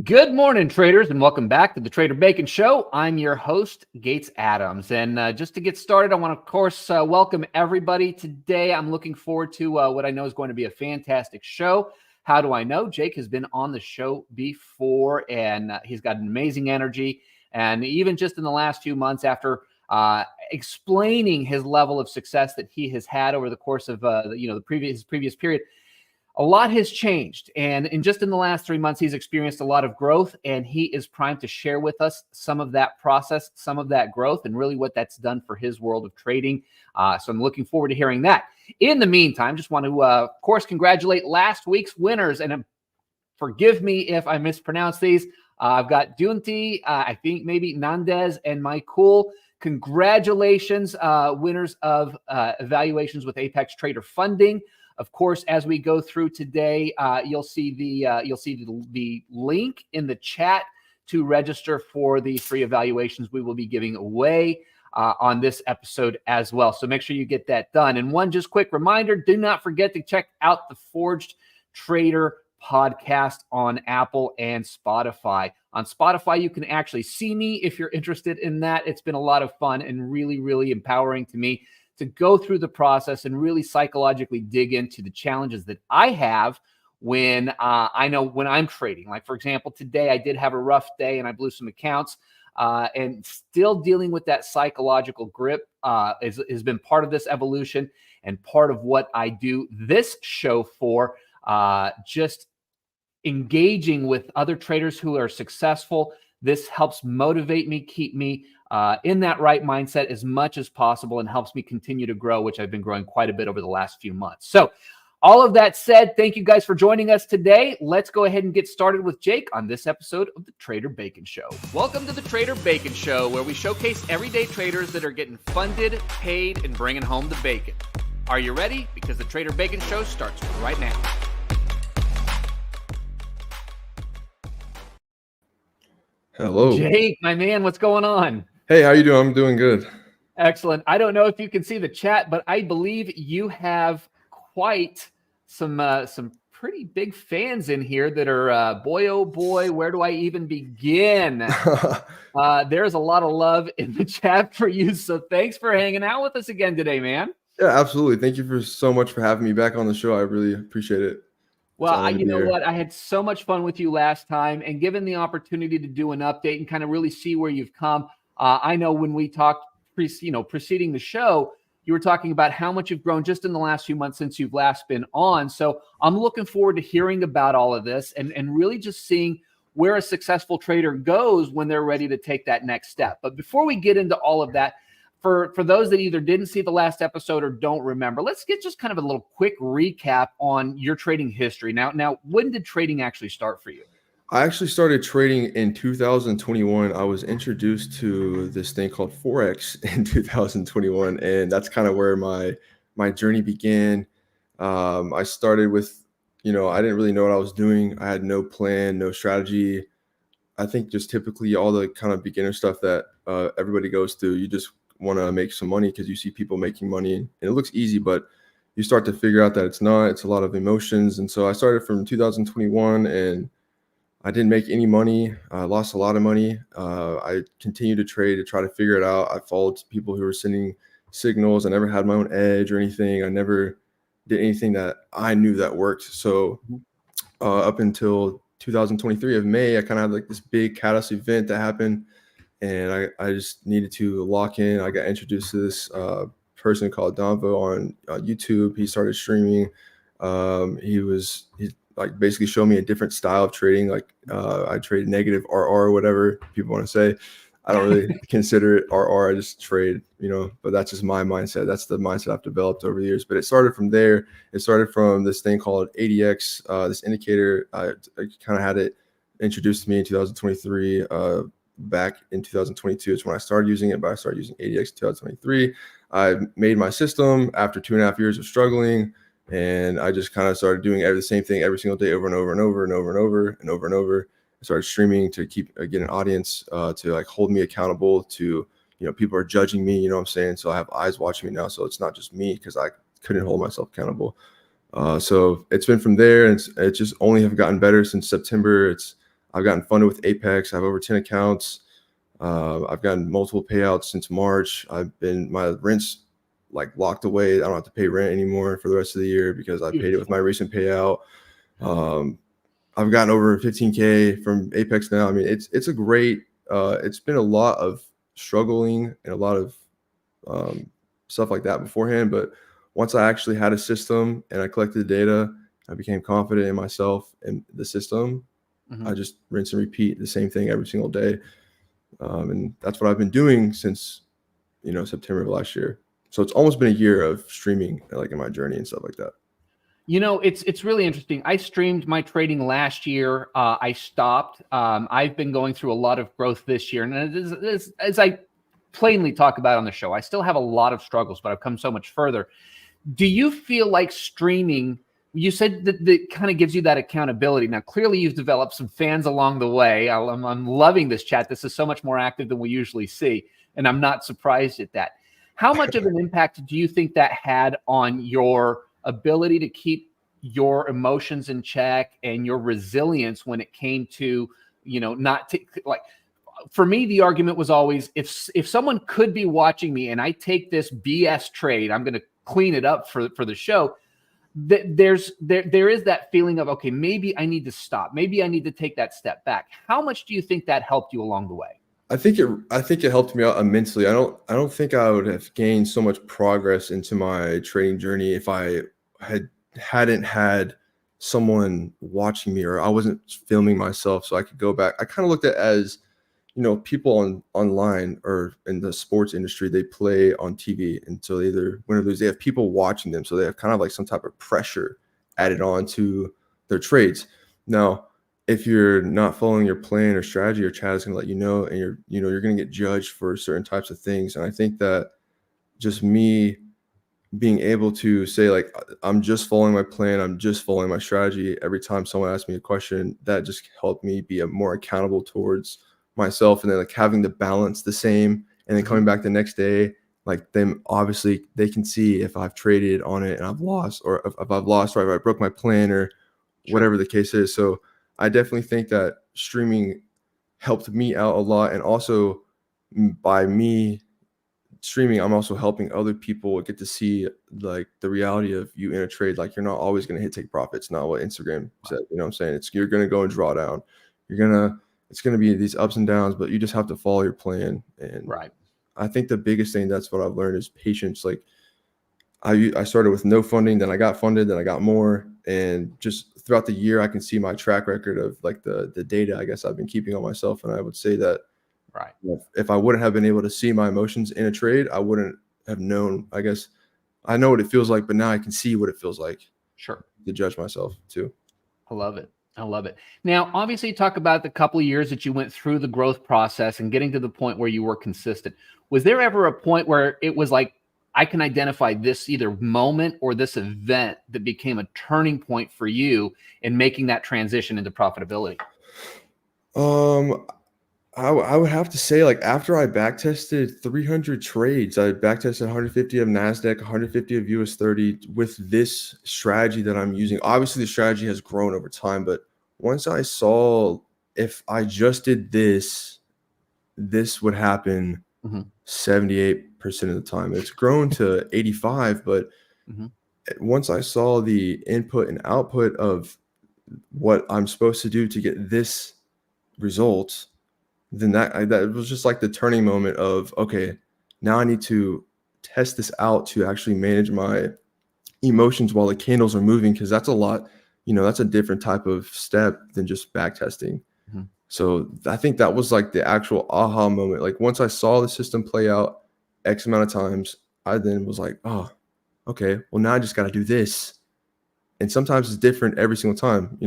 Good morning, traders, and welcome back to the Trader Bacon Show. I'm your host, Gates Adams. And just to get started, I want to, of course, welcome everybody today. I'm looking forward to what I know is going to be a fantastic show. How do I know? Jake has been on the show before, and he's got an amazing energy. And even just in the last few months, after explaining his level of success that he has had over the course of his previous period, a lot has changed. And in the last 3 months, he's experienced a lot of growth, and he is primed to share with us some of that process, some of that growth, and really what that's done for his world of trading. So I'm looking forward to hearing that. In the meantime, just want to, of course, congratulate last week's winners. And forgive me if I mispronounce these. I've got Dunti, I think maybe Nandez, and Michael. Congratulations, winners of evaluations with Apex Trader Funding. Of course, as we go through today, you'll see the link in the chat to register for the free evaluations we will be giving away on this episode as well. So make sure you get that done. And one just quick reminder, do not forget to check out the Forged Trader podcast on Apple and Spotify. On Spotify, you can actually see me if you're interested in that. It's been a lot of fun and really, really empowering to me to go through the process and really psychologically dig into the challenges that I have when when I'm trading. Like, for example, today I did have a rough day and I blew some accounts, and still dealing with that psychological grip has been part of this evolution and part of what I do this show for, just engaging with other traders who are successful. This helps motivate me, keep me in that right mindset as much as possible, and helps me continue to grow, which I've been growing quite a bit over the last few months. So all of that said, thank you guys for joining us today. Let's go ahead and get started with Jake on this episode of the Trader Bacon Show. Welcome to the Trader Bacon Show, where we showcase everyday traders that are getting funded, paid, and bringing home the bacon. Are you ready? Because the Trader Bacon Show starts right now. Hello. Jake, my man, what's going on? Hey, how you doing? I'm doing good. Excellent. I don't know if you can see the chat, but I believe you have quite some pretty big fans in here that are, boy, oh boy, where do I even begin? There's a lot of love in the chat for you. So thanks for hanging out with us again today, man. Yeah, absolutely. Thank you so much for having me back on the show. I really appreciate it. Well, you know what? I had so much fun with you last time, and given the opportunity to do an update and kind of really see where you've come, I know when we talked, preceding the show, you were talking about how much you've grown just in the last few months since you've last been on. So I'm looking forward to hearing about all of this and really just seeing where a successful trader goes when they're ready to take that next step. But before we get into all of that, for those that either didn't see the last episode or don't remember, let's get just kind of a little quick recap on your trading history. Now, when did trading actually start for you? I actually started trading in 2021. I was introduced to this thing called Forex in 2021, and that's kind of where my journey began. I started with, I didn't really know what I was doing. I had no plan, no strategy. I think just typically all the kind of beginner stuff that everybody goes through. You just want to make some money because you see people making money and it looks easy, but you start to figure out that it's not. It's a lot of emotions. And so I started from 2021 and I didn't make any money. I lost a lot of money. I continued to trade to try to figure it out. I followed people who were sending signals. I never had my own edge or anything. I never did anything that I knew that worked. So up until 2023 of May, I kind of had like this big catalyst event that happened. And I just needed to lock in. I got introduced to this person called Donvo on YouTube. He started streaming. He like basically showed me a different style of trading. Like I trade negative RR or whatever people want to say. I don't really consider it RR. I just trade, but that's just my mindset. That's the mindset I've developed over the years. But it started from there. It started from this thing called ADX, this indicator. I kind of had it introduced to me in 2023. Back in 2022 is when I started using it, but I started using ADX in 2023. I made my system after 2.5 years of struggling, and I just kind of started doing the same thing every single day over and over and over and over and over and over and over. I started streaming to get an audience to like hold me accountable to, people are judging me, you know what I'm saying? So I have eyes watching me now. So it's not just me because I couldn't hold myself accountable. So it's been from there, and it just only have gotten better since September. I've gotten funded with Apex. I have over 10 accounts. I've gotten multiple payouts since March. My rent's like locked away. I don't have to pay rent anymore for the rest of the year because I paid it with my recent payout. I've gotten over 15K from Apex now. I mean, it's a great, it's been a lot of struggling and a lot of stuff like that beforehand. But once I actually had a system and I collected the data, I became confident in myself and the system. I just rinse and repeat the same thing every single day. And that's what I've been doing since, September of last year. So it's almost been a year of streaming, like in my journey and stuff like that. It's really interesting. I streamed my trading last year. I stopped. I've been going through a lot of growth this year. And as I plainly talk about on the show, I still have a lot of struggles, but I've come so much further. Do you feel like streaming, you said that kind of gives you that accountability. Now, clearly you've developed some fans along the way. I'm loving this chat. This is so much more active than we usually see. And I'm not surprised at that. How much of an impact do you think that had on your ability to keep your emotions in check and your resilience when it came to, for me, the argument was always, if someone could be watching me and I take this BS trade, I'm going to clean it up for the show. There is that feeling of, okay, maybe I need to stop. Maybe I need to take that step back. How much do you think that helped you along the way? I think it helped me out immensely. I don't think I would have gained so much progress into my trading journey if I hadn't had someone watching me, or I wasn't filming myself so I could go back. I kind of looked at it as, people online or in the sports industry, they play on TV. And so they either win or lose, they have people watching them. So they have kind of like some type of pressure added on to their trades. Now, if you're not following your plan or strategy, your chat is going to let you know, and you're going to get judged for certain types of things. And I think that just me being able to say, like, I'm just following my plan, I'm just following my strategy every time someone asks me a question, that just helped me be more accountable towards myself. And then like having the balance the same, and then coming back the next day, like them, obviously they can see if I've traded on it and I've lost, or if I've lost, or if I broke my plan, or whatever the case is. So I definitely think that streaming helped me out a lot. And also by me streaming, I'm also helping other people get to see like the reality of you in a trade. Like, you're not always going to take profits. Not what Instagram said, you know what I'm saying? You're going to go and draw down. It's going to be these ups and downs, but you just have to follow your plan. And I think the biggest thing, that's what I've learned, is patience. Like I started with no funding, then I got funded, then I got more. And just throughout the year, I can see my track record of like the data, I guess, I've been keeping on myself. And I would say that if I wouldn't have been able to see my emotions in a trade, I wouldn't have known. I guess I know what it feels like, but now I can see what it feels like. Sure. To judge myself too. I love it. I love it. Now, obviously, you talk about the couple of years that you went through the growth process and getting to the point where you were consistent. Was there ever a point where it was like, I can identify this either moment or this event that became a turning point for you in making that transition into profitability? I would have to say, like, after I backtested 300 trades, I backtested 150 of NASDAQ, 150 of US 30 with this strategy that I'm using. Obviously, the strategy has grown over time, but once I saw if I just did this would happen 78% of the time. It's grown to 85, but once I saw the input and output of what I'm supposed to do to get this result, then that was just like the turning moment of, okay, now I need to test this out to actually manage my emotions while the candles are moving, because that's a lot, that's a different type of step than just back testing. So I think that was like the actual aha moment. Like, once I saw the system play out X amount of times, I then was like, oh, okay, well, now I just got to do this. And sometimes it's different every single time,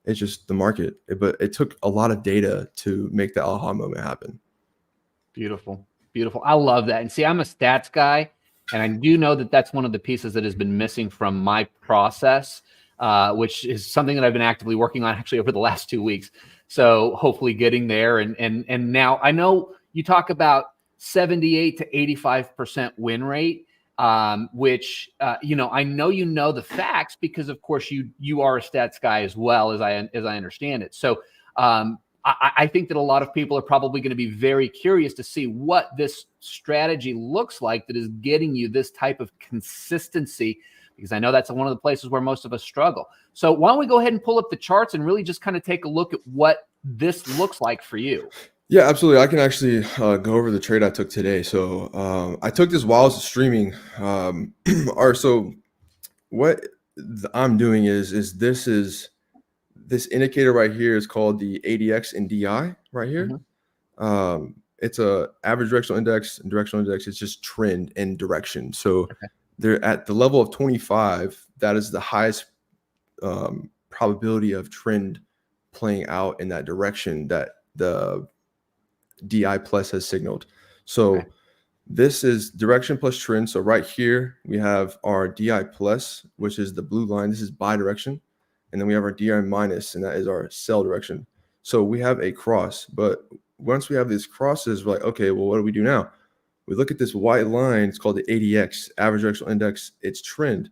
it's just the market. But it took a lot of data to make the aha moment happen. Beautiful. Beautiful. I love that. And see, I'm a stats guy, and I do know that that's one of the pieces that has been missing from my process, which is something that I've been actively working on actually over the last 2 weeks. So hopefully getting there. And now I know you talk about 78 to 85% win rate, which, I know the facts, because of course you are a stats guy as well, as I understand it. So I think that a lot of people are probably going to be very curious to see what this strategy looks like that is getting you this type of consistency, because I know that's one of the places where most of us struggle. So why don't we go ahead and pull up the charts and really just kind of take a look at what this looks like for you? Yeah, absolutely. I can actually go over the trade I took today. So I took this while I was streaming. So what I'm doing is this indicator right here is called the ADX and DI right here. It's a average directional index and directional index. It's just trend and direction. So they're at the level of 25. That is the highest probability of trend playing out in that direction that the DI plus has signaled. So this is direction plus trend. So right here we have our DI plus, which is the blue line. This is bi-direction. And then we have our DI minus, and that is our sell direction. So we have a cross, but once we have these crosses, we're like, okay, well, what do we do now? We look at this white line. It's called the ADX, average directional index. It's trend.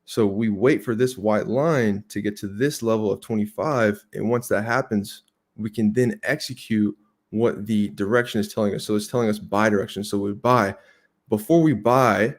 So we wait for this white line to get to this level of 25. And once that happens, we can then execute what the direction is telling us. So it's telling us buy direction. So we buy. Before we buy,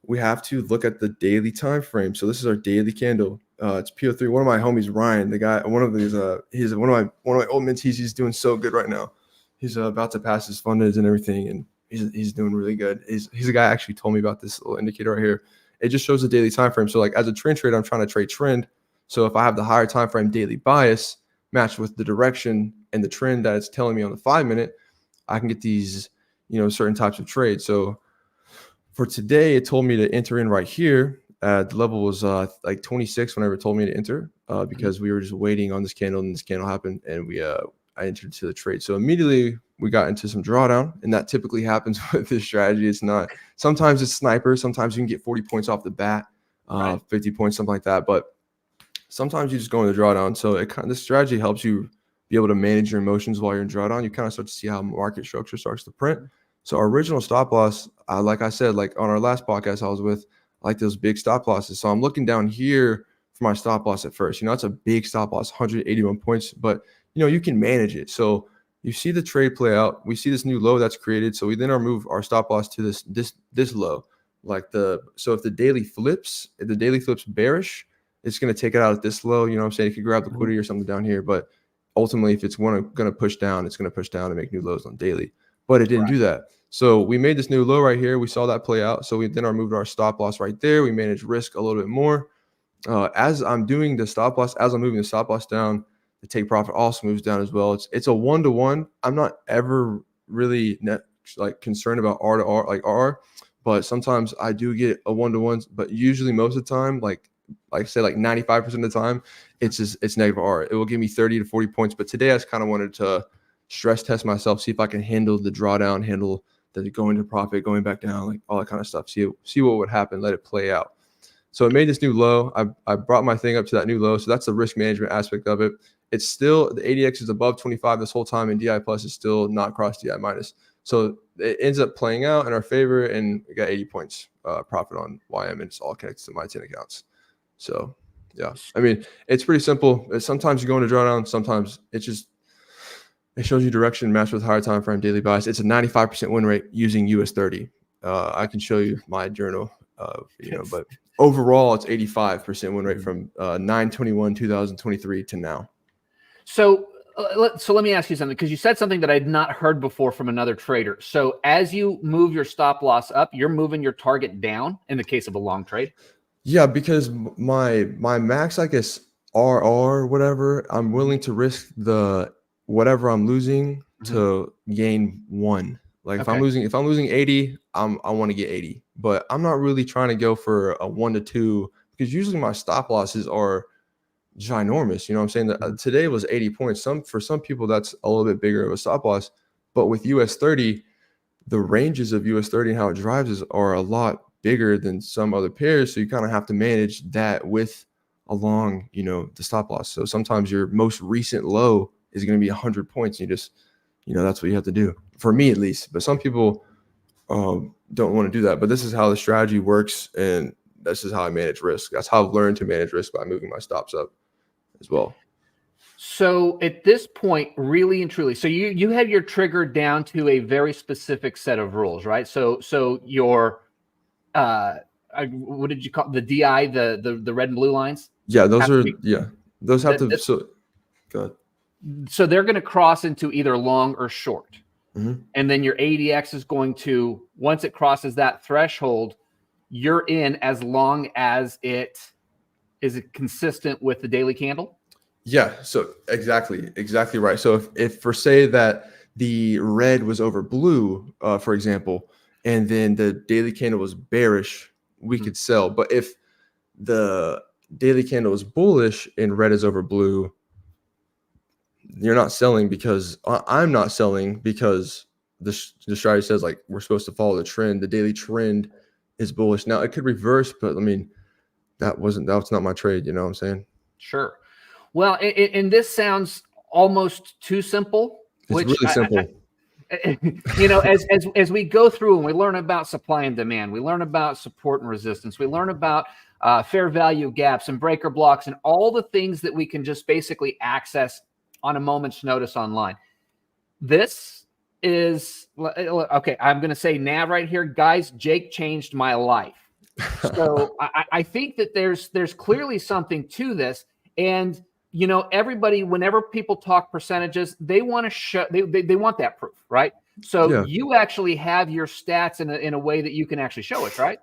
we have to look at the daily time frame. So this is our daily candle. It's PO3. One of my homies, Ryan, the guy, one of these, he's one of my old mentees. He's doing so good right now. He's about to pass his funders and everything, and he's doing really good. He's a guy actually told me about this little indicator right here. It just shows the daily time frame. So like as a trend trader, I'm trying to trade trend. So if I have the higher time frame daily bias matched with the direction and the trend that it's telling me on the 5-minute, I can get these, certain types of trades. So for today, it told me to enter in right here. The level was like 26 whenever it told me to enter because we were just waiting on this candle, and this candle happened, and I entered to the trade. So immediately we got into some drawdown, and that typically happens with this strategy. It's not, sometimes it's sniper, sometimes you can get 40 points off the bat, 50 points, something like that. But sometimes you just go into drawdown. So this strategy helps you be able to manage your emotions while you're in drawdown. You kind of start to see how market structure starts to print. So our original stop loss, like I said, like on our last podcast I was with, I like those big stop losses. So I'm looking down here for my stop loss at first. That's a big stop loss, 181 points, but you can manage it. So you see the trade play out. We see this new low that's created. So we then move our stop loss to this low. So if the daily flips bearish, it's going to take it out at this low. You know what I'm saying? It could grab liquidity or something down here, but ultimately if it's going to push down, it's going to push down and make new lows on daily. But it didn't do that. So we made this new low right here. We saw that play out. So we then moved our stop loss right there. We managed risk a little bit more. As I'm doing the stop loss, as I'm moving the stop loss down, the take profit also moves down as well. It's a 1-to-1. I'm not ever really concerned about R to R, like R, but sometimes I do get a 1-to-1. But usually most of the time, like I said, like 95% of the time, it's negative R. It will give me 30 to 40 points. But today I just kind of wanted to stress test myself, see if I can handle the drawdown, handle the going to profit, going back down, like all that kind of stuff. See what would happen, let it play out. So it made this new low. I brought my thing up to that new low. So that's the risk management aspect of it. It's still, the ADX is above 25 this whole time, and DI plus is still not crossed DI minus. So it ends up playing out in our favor, and we got 80 points profit on YM, and it's all connected to my 10 accounts. So yeah, I mean, it's pretty simple. Sometimes you go into drawdown, sometimes it shows you direction matched with higher time frame daily bias. It's a 95% win rate using US 30. I can show you my journal, but overall it's 85% win rate from 9/21/2023 to now. So let me ask you something, because you said something that I'd not heard before from another trader. So as you move your stop loss up, you're moving your target down in the case of a long trade? Yeah, because my max, I guess, RR, whatever, I'm willing to risk the whatever I'm losing to gain 1. Like if I'm losing 80, I want to get 80. But I'm not really trying to go for a 1 to 2, because usually my stop losses are ginormous. You know what I'm saying? Today was 80 points. For some people, that's a little bit bigger of a stop loss. But with US 30, the ranges of US 30 and how it drives are a lot bigger than some other pairs. So you kind of have to manage that along, the stop loss. So sometimes your most recent low is going to be 100 points. You just, that's what you have to do, for me at least. But some people don't want to do that. But this is how the strategy works, and this is how I manage risk. That's how I've learned to manage risk, by moving my stops up as well. So at this point, really and truly, so you have your trigger down to a very specific set of rules, right? So your what did you call the DI, the red and blue lines? Yeah, those Have to are be those have to that, so good. so they're going to cross into either long or short. Mm-hmm. And then your ADX is going to, once it crosses that threshold, you're in as long as it is consistent with the daily candle. Yeah, so exactly right. So if for say that the red was over blue, for example, and then the daily candle was bearish, we could sell. But if the daily candle is bullish and red is over blue, you're not selling, because I'm not selling, because the strategy says like we're supposed to follow the trend. The daily trend is bullish. Now it could reverse, but I mean that's not my trade. You know what I'm saying? Sure. Well, and this sounds almost too simple, It's which really simple. as we go through and we learn about supply and demand, we learn about support and resistance, we learn about fair value gaps and breaker blocks and all the things that we can just basically access on a moment's notice online. This is okay. I'm going to say nav right here, guys. Jake changed my life. So I think that there's clearly something to this. And everybody, whenever people talk percentages, they want to show they want that proof, right? So you actually have your stats in a way that you can actually show it, right?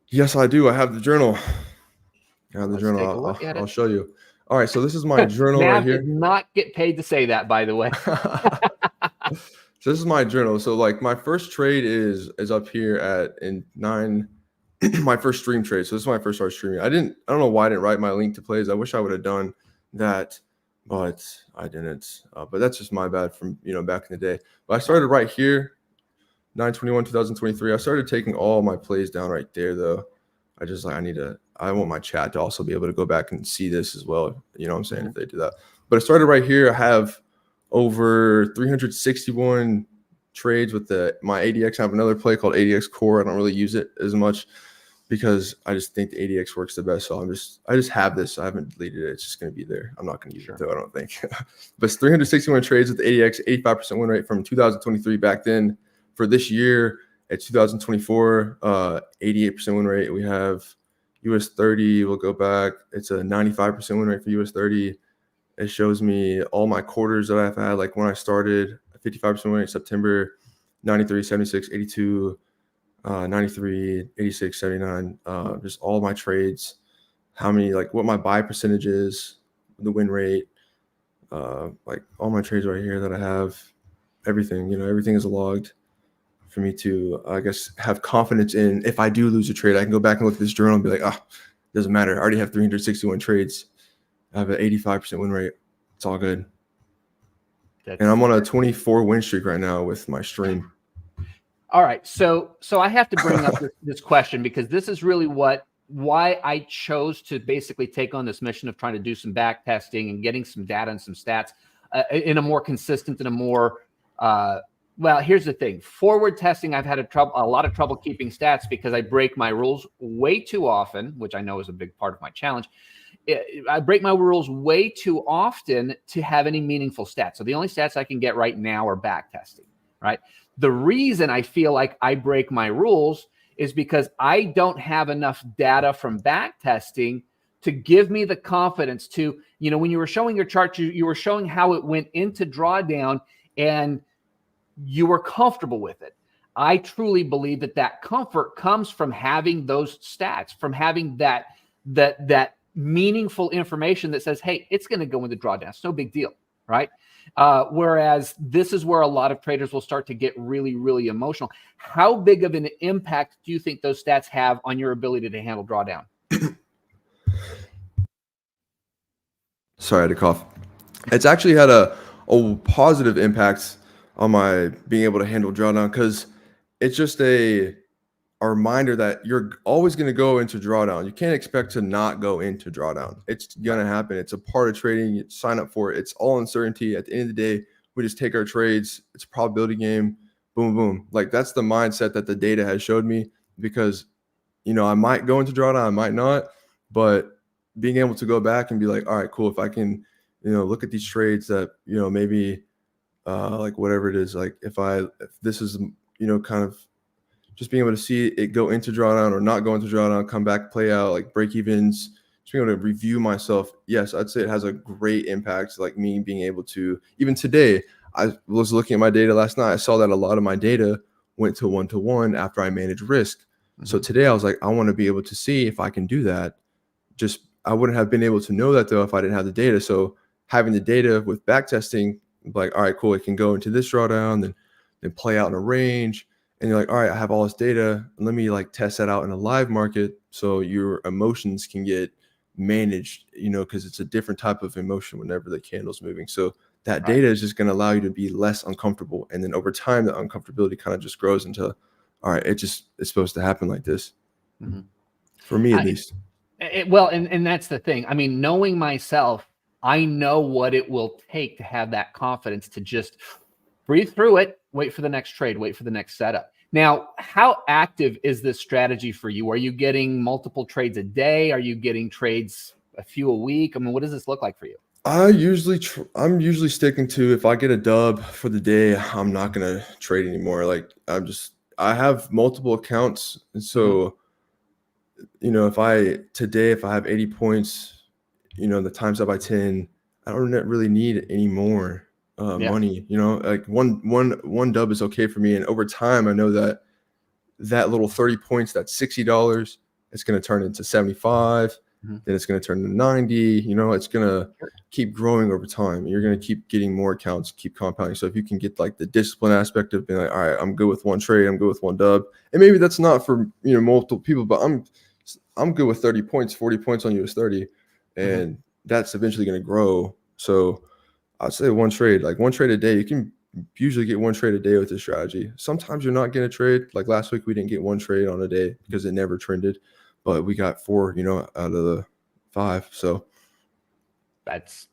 Yes, I do. I have the journal. I have the Let's journal. take a look at I'll it. show you. All right, so this is my journal Nav right here. did not get paid to say that, by the way. So this is my journal. So like my first trade is up here in 9. My first stream trade. So this is when I first started streaming. I don't know why I didn't write my link to plays. I wish I would have done that, but I didn't. But that's just my bad from back in the day. But I started right here, 9/21/2023. I started taking all my plays down right there though. I just like I want my chat to also be able to go back and see this as well. You know what I'm saying? If they do that. But it started right here. I have over 361 trades with my ADX. I have another play called ADX Core. I don't really use it as much because I just think the ADX works the best. So I just have this. I haven't deleted it. It's just going to be there. I'm not going to use it though, I don't think. But it's 361 trades with the ADX, 85% win rate from 2023 back then. For this year, at 2024, 88% win rate. We have US 30. We'll go back. It's a 95% win rate for US 30. It shows me all my quarters that I've had. Like when I started, 55% win rate, September, 93, 76, 82, 93, 86, 79, just all my trades, how many, like what my buy percentage is, the win rate, like all my trades right here that I have, everything, everything is logged for me to, I guess, have confidence in. If I do lose a trade, I can go back and look at this journal and be like, doesn't matter. I already have 361 trades. I have an 85% win rate. It's all good. And I'm on a 24 win streak right now with my stream. All right. So I have to bring up this question because this is really why I chose to basically take on this mission of trying to do some back testing and getting some data and some stats in a more consistent and a more, well, here's the thing. Forward testing, I've had a lot of trouble keeping stats because I break my rules way too often, which I know is a big part of my challenge. I break my rules way too often to have any meaningful stats. So the only stats I can get right now are back testing, right? The reason I feel like I break my rules is because I don't have enough data from back testing to give me the confidence to, when you were showing your chart, you were showing how it went into drawdown and you were comfortable with it. I truly believe that comfort comes from having those stats, from having that meaningful information that says, hey, it's going to go into drawdown. It's no big deal, right? Whereas this is where a lot of traders will start to get really, really emotional. How big of an impact do you think those stats have on your ability to handle drawdown? Sorry, I had to cough. It's actually had a positive impact on my being able to handle drawdown because it's just a reminder that you're always going to go into drawdown. You can't expect to not go into drawdown. It's going to happen. It's a part of trading. You sign up for it. It's all uncertainty. At the end of the day, we just take our trades. It's a probability game. Boom, boom. Like that's the mindset that the data has showed me because, I might go into drawdown, I might not, but being able to go back and be like, all right, cool. If I can look at these trades that, maybe like whatever it is, like if this is, kind of just being able to see it go into drawdown or not go into drawdown, come back, play out, like break evens, just being able to review myself. Yes, I'd say it has a great impact. Like me being able to, even today, I was looking at my data last night. I saw that a lot of my data went to 1-to-1 after I managed risk. Mm-hmm. So today I was like, I want to be able to see if I can do that. I wouldn't have been able to know that though if I didn't have the data. So having the data with back testing, like, all right, cool, it can go into this drawdown, then play out in a range. And you're like, all right, I have all this data. Let me like test that out in a live market so your emotions can get managed, because it's a different type of emotion whenever the candle's moving. So that data is just going to allow you to be less uncomfortable. And then over time, the uncomfortability kind of just grows into, all right, it's supposed to happen like this. Mm-hmm. For me, at least. Well, and that's the thing. I mean, knowing myself, I know what it will take to have that confidence to just breathe through it, wait for the next trade, wait for the next setup. Now, how active is this strategy for you? Are you getting multiple trades a day? Are you getting trades a few a week? I mean, what does this look like for you? I'm usually sticking to, if I get a dub for the day, I'm not going to trade anymore. Like I have multiple accounts. And so, if I have 80 points, the times that by 10, I don't really need any more money, like one dub is okay for me. And over time, I know that little 30 points, that's $60, it's going to turn into 75. Then it's going to turn into 90. It's going to keep growing over time. You're going to keep getting more accounts, keep compounding. So if you can get like the discipline aspect of being like, all right, I'm good with one trade, I'm good with one dub. And maybe that's not for, multiple people, but I'm good with 30 points, 40 points on US 30. And that's eventually going to grow. So I'd say one trade a day. You can usually get one trade a day with this strategy. Sometimes you're not getting a trade. Like last week, we didn't get one trade on a day because it never trended. But we got 4, out of the 5. So that's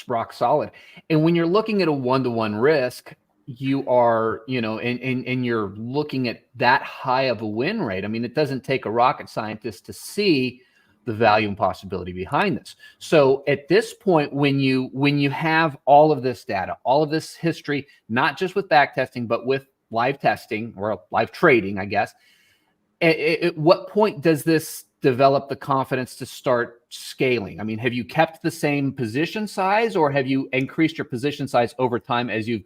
rock solid. And when you're looking at a 1-to-1 risk, you are, and you're looking at that high of a win rate. I mean, it doesn't take a rocket scientist to see the value and possibility behind this. So at this point, when you have all of this data, all of this history, not just with back testing, but with live testing or live trading, I guess, at what point does this develop the confidence to start scaling? I mean, have you kept the same position size, or have you increased your position size over time as you've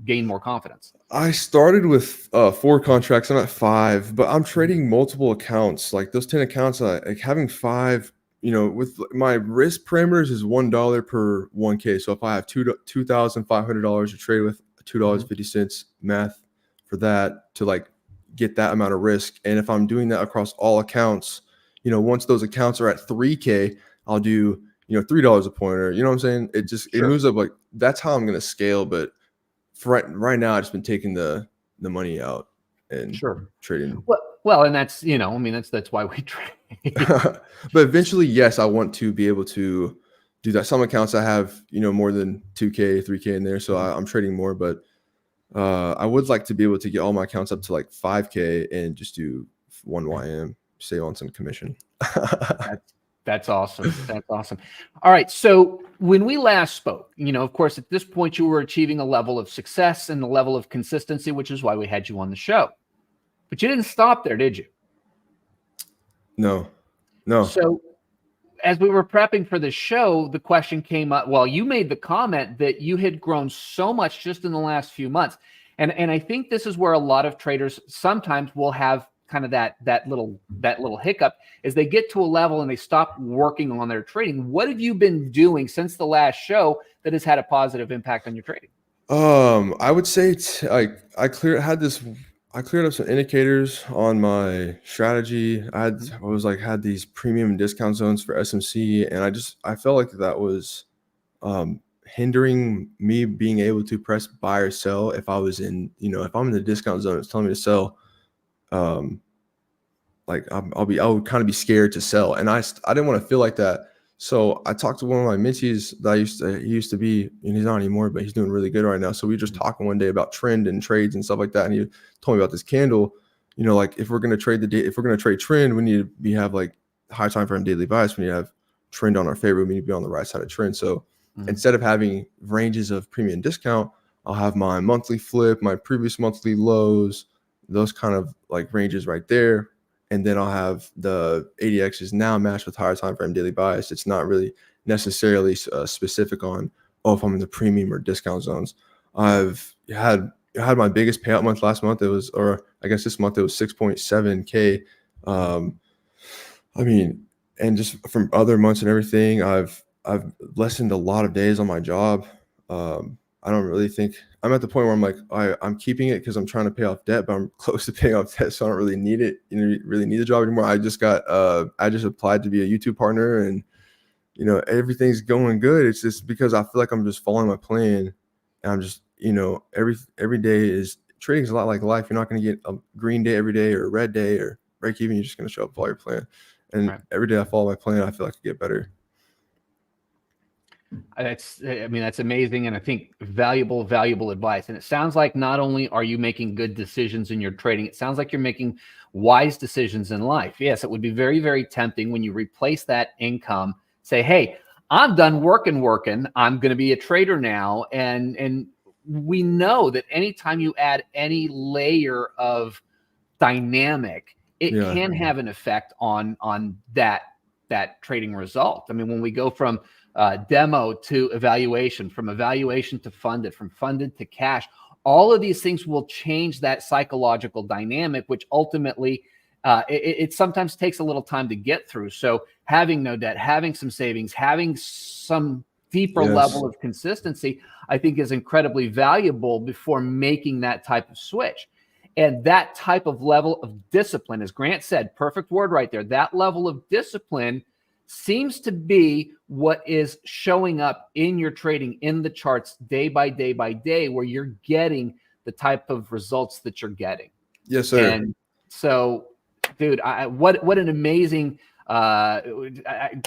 gained more confidence? I started with 4 contracts. I'm at 5, but I'm trading multiple accounts. Like those 10 accounts, like having 5, with my risk parameters is $1 per 1K. So if I have $2,500 to trade with, $2.50 math for that to like get that amount of risk. And if I'm doing that across all accounts, once those accounts are at 3K, I'll do, $3 a pointer. You know what I'm saying? It moves up. Like that's how I'm going to scale. But for right now, I've just been taking the money out and trading. Well, and that's, that's why we trade. But eventually, yes, I want to be able to do that. Some accounts I have, more than 2K, 3K in there. So I'm trading more, but I would like to be able to get all my accounts up to like 5K and just do 1 YM, save on some commission. That's awesome. That's awesome. All right. So when we last spoke, of course, at this point, you were achieving a level of success and a level of consistency, which is why we had you on the show. But you didn't stop there, did you? No. So as we were prepping for the show, the question came up. Well, you made the comment that you had grown so much just in the last few months. And I think this is where a lot of traders sometimes will have kind of that little hiccup is they get to a level and they stop working on their trading. What have you been doing since the last show that has had a positive impact on your trading? I would say I cleared up some indicators on my strategy. Had these premium discount zones for SMC, and I felt like that was hindering me being able to press buy or sell if I was in, if I'm in the discount zone, it's telling me to sell. I would kind of be scared to sell, and I didn't want to feel like that. So I talked to one of my mentees that he used to be, and he's not anymore, but he's doing really good right now. So we were just talking one day about trend and trades and stuff like that. And he told me about this candle, like if we're going to trade if we're going to trade trend, we have like high time frame daily bias. We need to have trend on our favor. We need to be on the right side of trend. So instead of having ranges of premium discount, I'll have my monthly flip, my previous monthly lows, those kind of like ranges right there. And then I'll have the ADXs now matched with higher time frame daily bias. It's not really necessarily specific on, oh, if I'm in the premium or discount zones. I've had my biggest payout month last month. It was, or I guess this month it was 6.7K. I mean, and just from other months and everything, I've lessened a lot of days on my job. I don't really think I'm at the point where I'm like, I'm keeping it because I'm trying to pay off debt, but I'm close to paying off debt, so I don't really need it. Really need the job anymore. I just applied to be a YouTube partner, and everything's going good. It's just because I feel like I'm just following my plan, and I'm just every day is trading is a lot like life. You're not going to get a green day every day or a red day or break even. You're just going to show up, follow your plan, and every day I follow my plan, I feel like I get better. That's amazing. And I think valuable advice. And it sounds like not only are you making good decisions in your trading, it sounds like you're making wise decisions in life. Yes, it would be very, very tempting when you replace that income, say, hey, I'm done working. I'm going to be a trader now. And we know that anytime you add any layer of dynamic, it can have an effect on that trading result. I mean, when we go from demo to evaluation, from evaluation to funded, from funded to cash, all of these things will change that psychological dynamic, which ultimately it sometimes takes a little time to get through. So having no debt, having some savings, having some deeper level of consistency, I think is incredibly valuable before making that type of switch. And that type of level of discipline, as Grant said, perfect word right there, that level of discipline seems to be what is showing up in your trading in the charts day by day, where you're getting the type of results that you're getting. Yes, sir. And so, dude, what an amazing,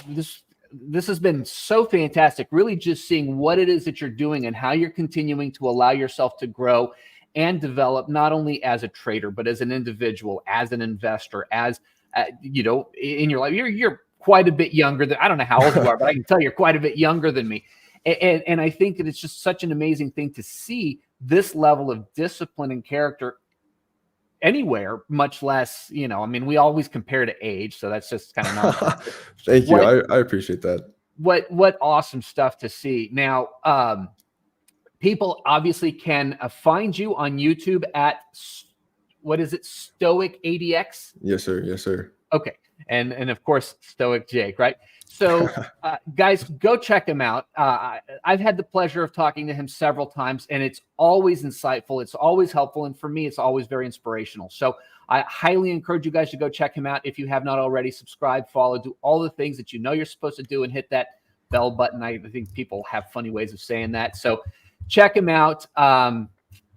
this has been so fantastic, really just seeing what it is that you're doing and how you're continuing to allow yourself to grow and develop, not only as a trader, but as an individual, as an investor, as, in your life. You're quite a bit younger than, I don't know how old you are, but I can tell you're quite a bit younger than me. And I think that it's just such an amazing thing to see this level of discipline and character anywhere, much less, we always compare to age. So that's just kind of not. Thank you. I appreciate that. What awesome stuff to see. Now, people obviously can find you on YouTube at, what is it? Stoic ADX? Yes, sir. Yes, sir. Okay. And of course, Stoic Jake, right? So guys, go check him out. I've had the pleasure of talking to him several times, and it's always insightful. It's always helpful. And for me, it's always very inspirational. So I highly encourage you guys to go check him out. If you have not already, subscribe, follow, do all the things that you're supposed to do, and hit that bell button. I think people have funny ways of saying that. So check him out.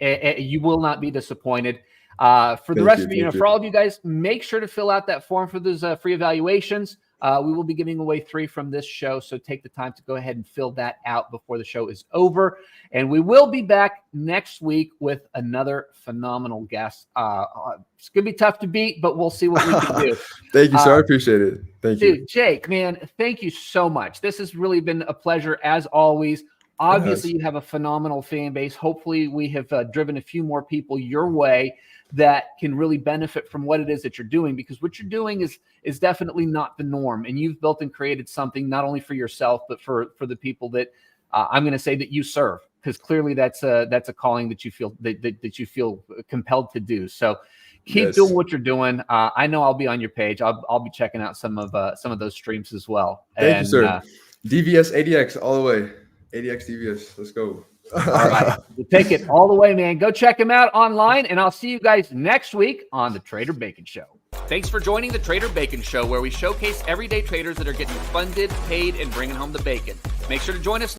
You will not be disappointed. For the rest of you, for all of you guys, make sure to fill out that form for those free evaluations. We will be giving away 3 from this show, so take the time to go ahead and fill that out before the show is over. And we will be back next week with another phenomenal guest. It's going to be tough to beat, but we'll see what we can do. Thank you, sir. I appreciate it. Thank you. Dude, Jake, man, thank you so much. This has really been a pleasure, as always. Obviously, you have a phenomenal fan base. Hopefully, we have driven a few more people your way that can really benefit from what it is that you're doing, because what you're doing is definitely not the norm. And you've built and created something not only for yourself, but for the people that I'm going to say that you serve, because clearly that's a calling that you feel that you feel compelled to do. So keep doing what you're doing. I know I'll be on your page. I'll be checking out some of those streams as well. Thank you, sir. DVS ADX all the way. ADX DVS. Let's go. All right. We'll take it all the way, man. Go check him out online, and I'll see you guys next week on the Trader Bacon Show. Thanks for joining the Trader Bacon Show, where we showcase everyday traders that are getting funded, paid, and bringing home the bacon. Make sure to join us